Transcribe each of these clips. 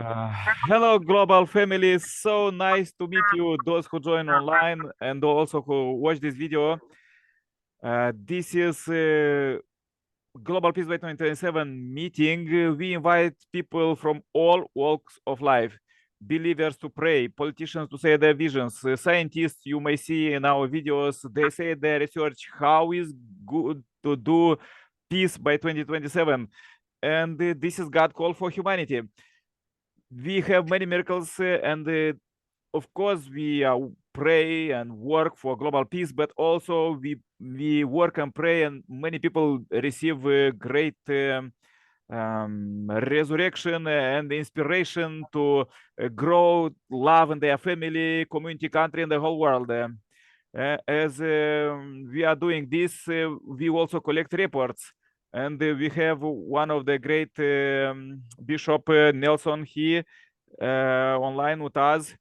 Uh, Hello, global family. So nice to meet you, those who join online and also who watch this video. This is Global Peace by 2027 meeting. We invite people from all walks of life, believers to pray, politicians to say their visions, scientists you may see in our videos, they say their research, how is good to do peace by 2027. And this is God call for humanity. We have many miracles and of course we pray and work for global peace, but also we work and pray and many people receive great resurrection and inspiration to grow love in their family, community, country, and the whole world. As we are doing this, we also collect reports. And we have one of the great Bishop Nelson here online with us.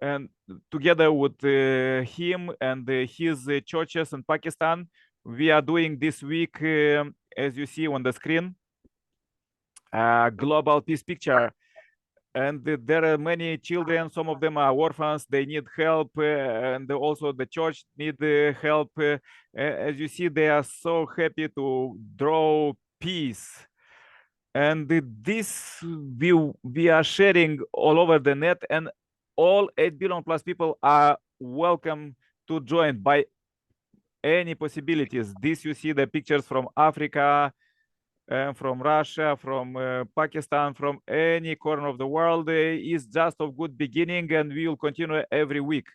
And together with him and his churches in Pakistan, we are doing this week, as you see on the screen, global peace picture. And there are many children, some of them are orphans, they need help, and also the church need help. As you see, they are so happy to draw peace. And this we are sharing all over the net, and all 8 billion plus people are welcome to join by any possibilities. This you see the pictures from Africa, from Russia, from Pakistan, from any corner of the world. Is just a good beginning, and we will continue every week.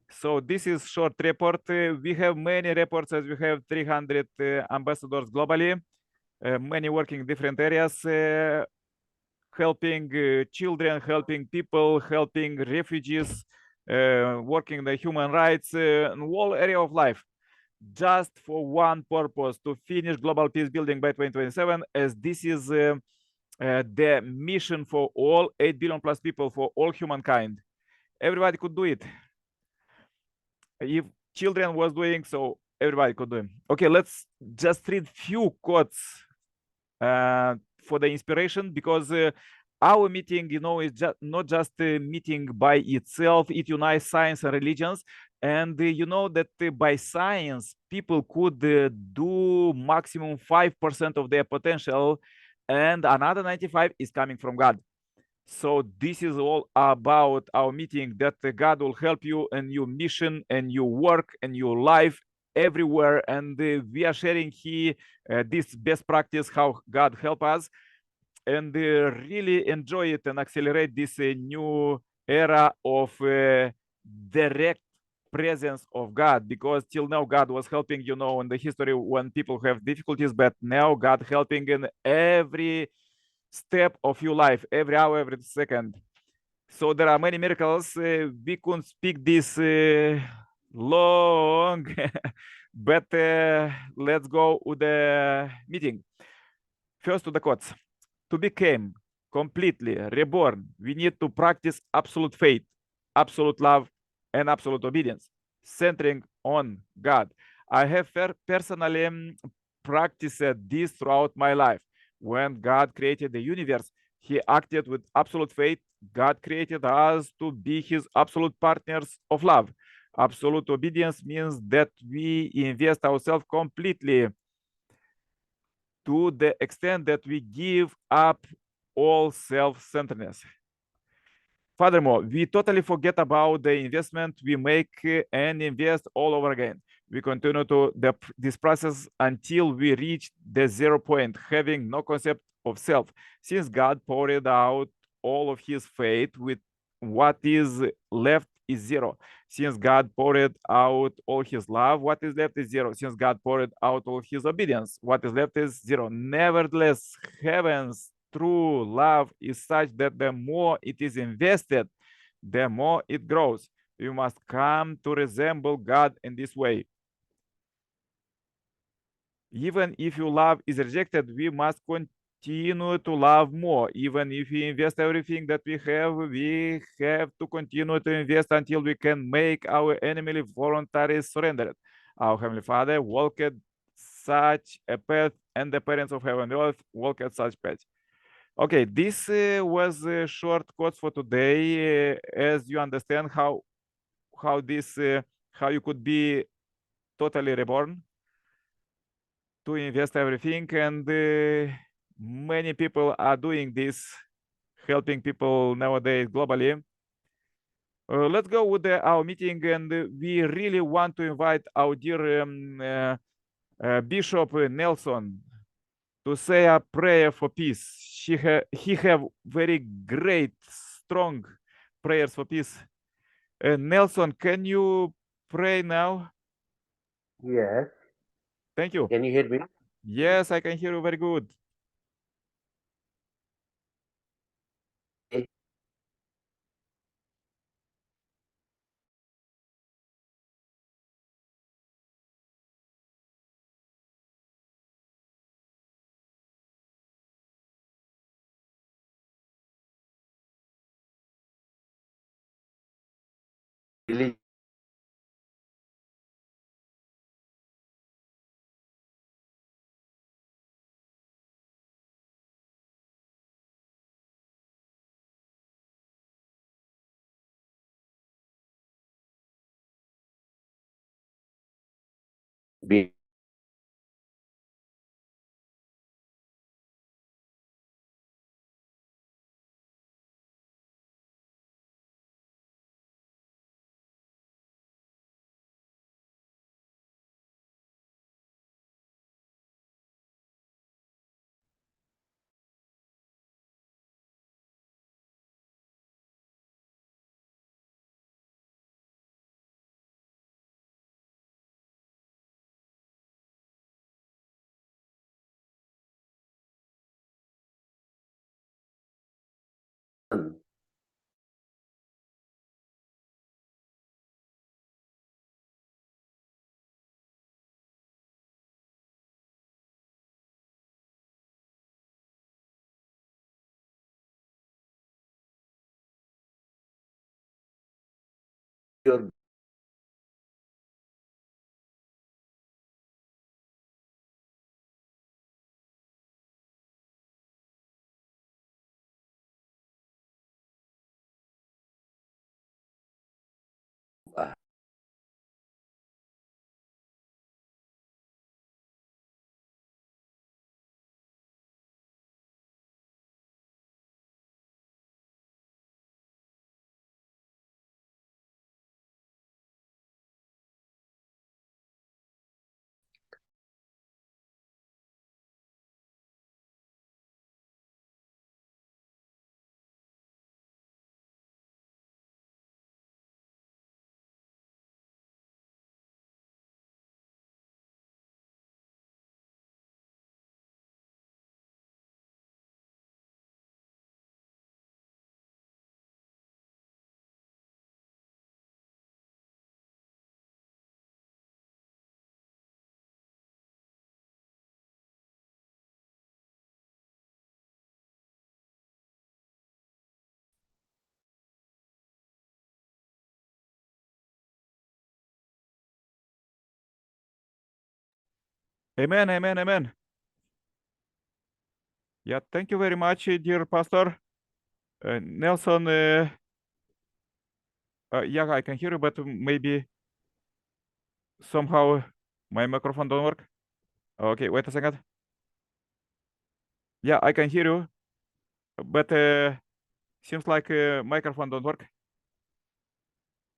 So this is short report. We have many reports, as we have 300 ambassadors globally, many working in different areas, helping children, helping people, helping refugees, working the human rights in all area of life, just for one purpose: to finish global peace building by 2027, as this is the mission for all 8 billion plus people, for all humankind. Everybody could do it. If children was doing so, everybody could do it. Okay, let's just read few quotes for the inspiration, because our meeting, is not just a meeting by itself. It unites science and religions. And you know that by science, people could do maximum 5% of their potential, and another 95 is coming from God. So this is all about our meeting, that God will help you in your mission and your work and your life everywhere. And we are sharing here this best practice, how God help us, and really enjoy it and accelerate this new era of direct presence of God. Because till now God was helping, in the history when people have difficulties, but now God helping in every step of your life, every hour, every second. So there are many miracles. We couldn't speak this long, but let's go with the meeting. First to the quotes. To become completely reborn, we need to practice absolute faith, absolute love, and absolute obedience, centering on God. I have personally practiced this throughout my life. When God created the universe, he acted with absolute faith. God created us to be his absolute partners of love. Absolute obedience means that we invest ourselves completely, to the extent that we give up all self-centeredness. Furthermore, we totally forget about the investment we make and invest all over again. We continue to this process until we reach the 0 point, having no concept of self. Since God poured out all of his faith, with what is left is 0. Since God poured out all his love, what is left is 0. Since God poured out all his obedience, what is left is 0. Nevertheless, heaven's true love is such that the more it is invested, the more it grows. You must come to resemble God in this way. Even if your love is rejected, we must continue to love more. Even if we invest everything that we have to continue to invest until we can make our enemy voluntarily surrender. Our Heavenly Father walked such a path, and the parents of heaven and earth walked such path. Okay, this was a short quotes for today. As you understand how this how you could be totally reborn to invest everything, and many people are doing this, helping people nowadays globally. Let's go with our meeting, and we really want to invite our dear Bishop Nelson to say a prayer for peace. He have very great, strong prayers for peace. Nelson, can you pray now? Yes. Thank you. Can you hear me? Yes, I can hear you very good. Really? Be your Amen, amen, amen. Yeah, thank you very much, dear Pastor. Nelson, yeah, I can hear you, but maybe somehow my microphone don't work. Okay, wait a second. Yeah, I can hear you, but seems like microphone don't work.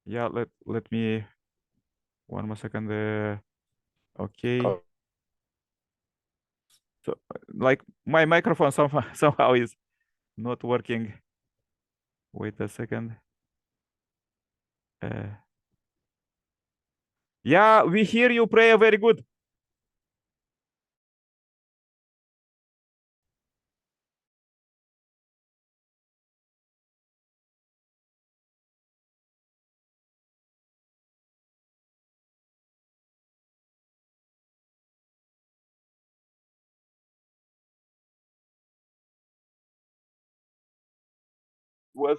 Yeah, let me one more second. Okay, oh, so like my microphone somehow somehow is not working. Wait a second. Uh, yeah, we hear you pray very good. Was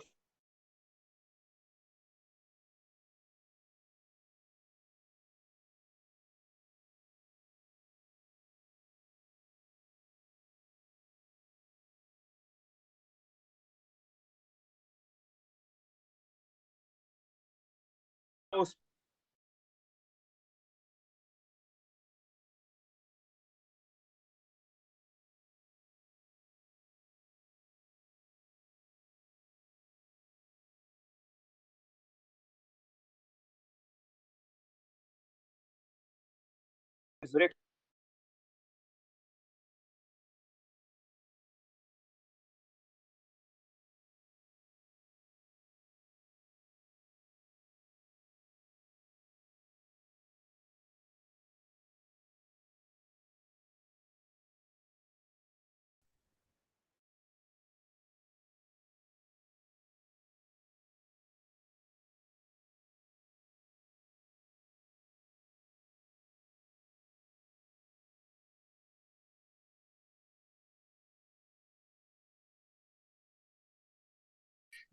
resurrection.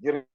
Dear